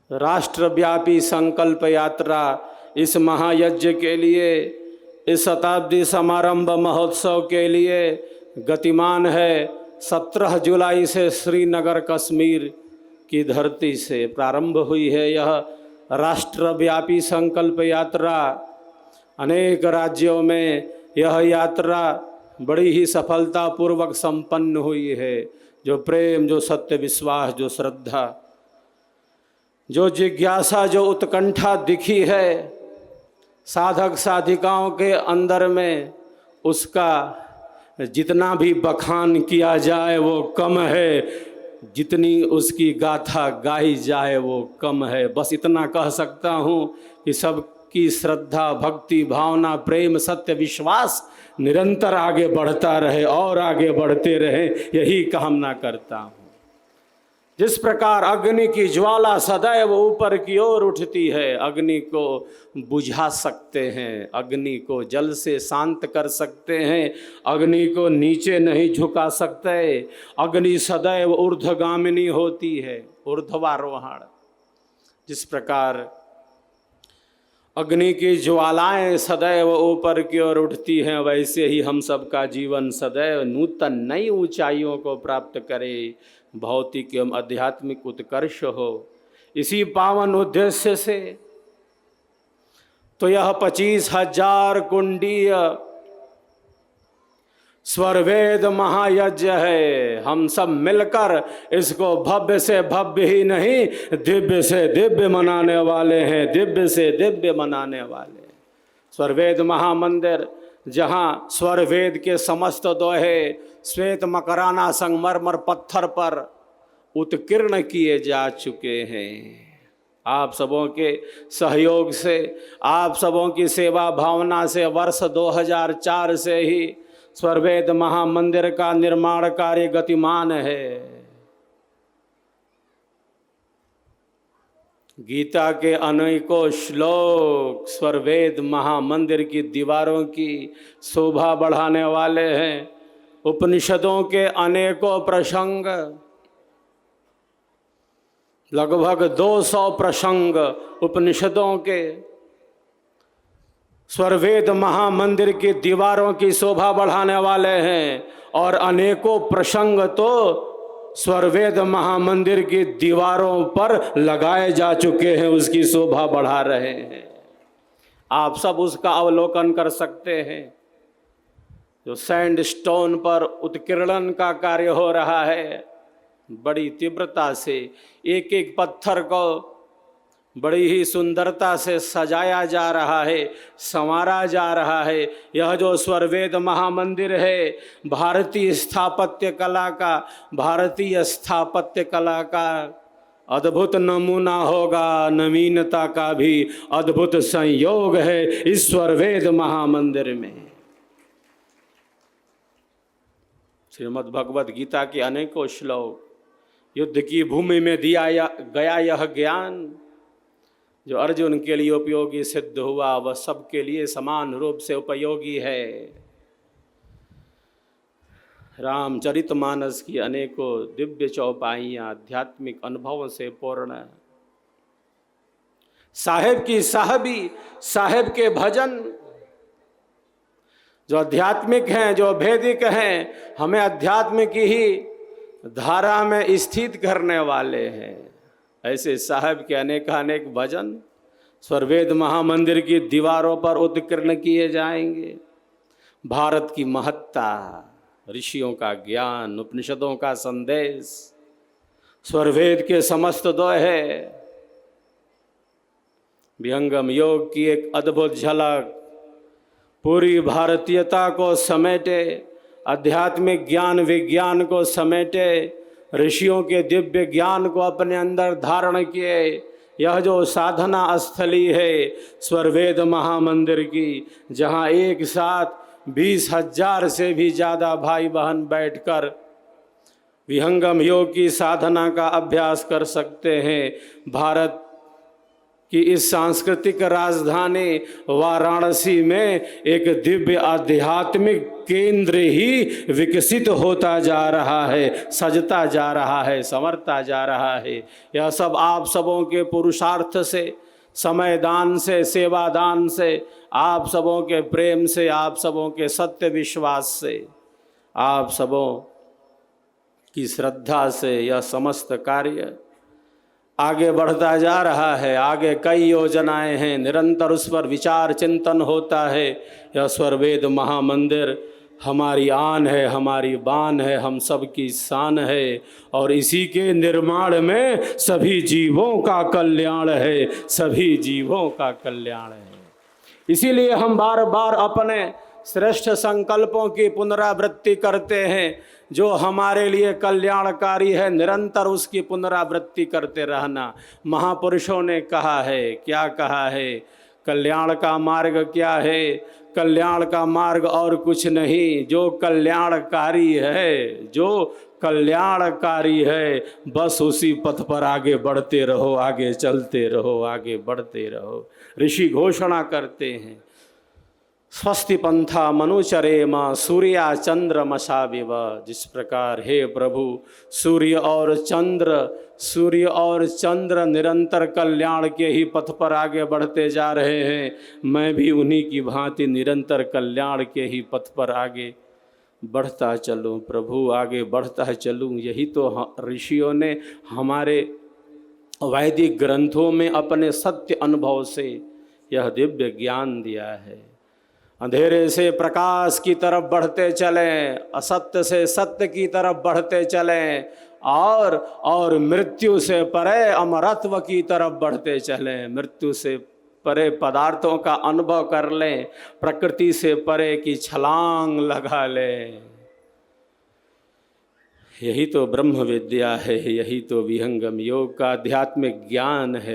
राष्ट्रव्यापी संकल्प यात्रा इस महायज्ञ के लिए, इस शताब्दी समारंभ महोत्सव के लिए गतिमान है। 17 जुलाई से श्रीनगर कश्मीर की धरती से प्रारंभ हुई है यह राष्ट्रव्यापी संकल्प यात्रा। अनेक राज्यों में यह यात्रा बड़ी ही सफलतापूर्वक संपन्न हुई है। जो प्रेम, जो सत्य, विश्वास, जो श्रद्धा, जो जिज्ञासा, जो उत्कंठा दिखी है साधक साधिकाओं के अंदर में, उसका जितना भी बखान किया जाए वो कम है, जितनी उसकी गाथा गाई जाए वो कम है। बस इतना कह सकता हूँ कि सबकी श्रद्धा, भक्ति, भावना, प्रेम, सत्य, विश्वास निरंतर आगे बढ़ता रहे और आगे बढ़ते रहे, यही कामना करता हूँ। जिस प्रकार अग्नि की ज्वाला सदैव ऊपर की ओर उठती है, अग्नि को बुझा सकते हैं, अग्नि को जल से शांत कर सकते हैं, अग्नि को नीचे नहीं झुका सकते। अग्नि सदैव ऊर्ध्वगामिनी होती है, ऊर्ध्वारोहण। जिस प्रकार अग्नि की ज्वालाएं सदैव ऊपर की ओर उठती हैं, वैसे ही हम सबका जीवन सदैव नूतन नई ऊंचाइयों को प्राप्त करे, भौतिक एवं आध्यात्मिक उत्कर्ष हो। इसी पावन उद्देश्य से तो यह 25,000 कुंडीय स्वरवेद महायज्ञ है। हम सब मिलकर इसको भव्य से भव्य ही नहीं, दिव्य से दिव्य मनाने वाले हैं, दिव्य से दिव्य मनाने वाले। स्वरवेद महामंदिर, जहाँ स्वरवेद के समस्त दोहे श्वेत मकराना संगमरमर पत्थर पर उत्कीर्ण किए जा चुके हैं। आप सबों के सहयोग से, आप सबों की सेवा भावना से वर्ष 2004 से ही स्वरवेद महामंदिर का निर्माण कार्य गतिमान है। गीता के अनेकों श्लोक स्वरवेद महामंदिर की दीवारों की शोभा बढ़ाने वाले हैं। उपनिषदों के अनेकों प्रसंग, लगभग 200 प्रसंग उपनिषदों के स्वरवेद महामंदिर की दीवारों की शोभा बढ़ाने वाले हैं, और अनेकों प्रसंग तो स्वरवेद महामंदिर की दीवारों पर लगाए जा चुके हैं, उसकी शोभा बढ़ा रहे हैं। आप सब उसका अवलोकन कर सकते हैं। जो सैंडस्टोन पर उत्कीर्णन का कार्य हो रहा है, बड़ी तीव्रता से एक एक पत्थर को बड़ी ही सुंदरता से सजाया जा रहा है, संवारा जा रहा है। यह जो स्वरवेद महामंदिर है, भारतीय स्थापत्य कला का, भारतीय स्थापत्य कला का अद्भुत नमूना होगा। नवीनता का भी अद्भुत संयोग है इस स्वरवेद महामंदिर में। श्रीमद् भगवद गीता के अनेकों श्लोक, युद्ध की भूमि में दिया गया यह ज्ञान जो अर्जुन के लिए उपयोगी सिद्ध हुआ, वह सबके लिए समान रूप से उपयोगी है। रामचरितमानस की अनेकों दिव्य चौपाइयाँ आध्यात्मिक अनुभवों से पूर्ण। साहेब की साहबी, साहेब के भजन जो आध्यात्मिक हैं, जो वैदिक हैं, हमें अध्यात्म की ही धारा में स्थित करने वाले हैं। ऐसे साहब के अनेक भजन स्वरवेद महामंदिर की दीवारों पर उत्कीर्ण किए जाएंगे। भारत की महत्ता, ऋषियों का ज्ञान, उपनिषदों का संदेश, स्वरवेद के समस्त दोहे, विहंगम योग की एक अद्भुत झलक पूरी भारतीयता को समेटे, आध्यात्मिक ज्ञान विज्ञान को समेटे, ऋषियों के दिव्य ज्ञान को अपने अंदर धारण किए। यह जो साधना स्थली है स्वरवेद महामंदिर की, जहाँ एक साथ 20,000 से भी ज़्यादा भाई बहन बैठकर विहंगम योग की साधना का अभ्यास कर सकते हैं। भारत कि इस सांस्कृतिक राजधानी वाराणसी में एक दिव्य आध्यात्मिक केंद्र ही विकसित होता जा रहा है, सजता जा रहा है, संवरता जा रहा है। यह सब आप सबों के पुरुषार्थ से, समय दान से, सेवा दान से, आप सबों के प्रेम से, आप सबों के सत्य विश्वास से, आप सबों की श्रद्धा से यह समस्त कार्य आगे बढ़ता जा रहा है। आगे कई योजनाएं हैं, निरंतर उस पर विचार चिंतन होता है। यह स्वरवेद महामंदिर हमारी आन है, हमारी बान है, हम सब की शान है, और इसी के निर्माण में सभी जीवों का कल्याण है, सभी जीवों का कल्याण है। इसीलिए हम बार बार अपने श्रेष्ठ संकल्पों की पुनरावृत्ति करते हैं, जो हमारे लिए कल्याणकारी है, निरंतर उसकी पुनरावृत्ति करते रहना। महापुरुषों ने कहा है, क्या कहा है? कल्याण का मार्ग क्या है? कल्याण का मार्ग और कुछ नहीं, जो कल्याणकारी है, जो कल्याणकारी है, बस उसी पथ पर आगे बढ़ते रहो, आगे चलते रहो, आगे बढ़ते रहो। ऋषि घोषणा करते हैं, स्वस्ति पंथा मनुचरेम सूर्या चंद्रमसाविव। जिस प्रकार हे प्रभु सूर्य और चंद्र निरंतर कल्याण के ही पथ पर आगे बढ़ते जा रहे हैं, मैं भी उन्हीं की भांति निरंतर कल्याण के ही पथ पर आगे बढ़ता चलूं प्रभु, आगे बढ़ता चलूं। यही तो ऋषियों ने हमारे वैदिक ग्रंथों में अपने सत्य अनुभव से यह दिव्य ज्ञान दिया है। अंधेरे से प्रकाश की तरफ बढ़ते चलें, असत्य से सत्य की तरफ बढ़ते चलें, और मृत्यु से परे अमरत्व की तरफ बढ़ते चलें। मृत्यु से परे पदार्थों का अनुभव कर लें, प्रकृति से परे की छलांग लगा लें। यही तो ब्रह्म विद्या है, यही तो विहंगम योग का आध्यात्मिक ज्ञान है।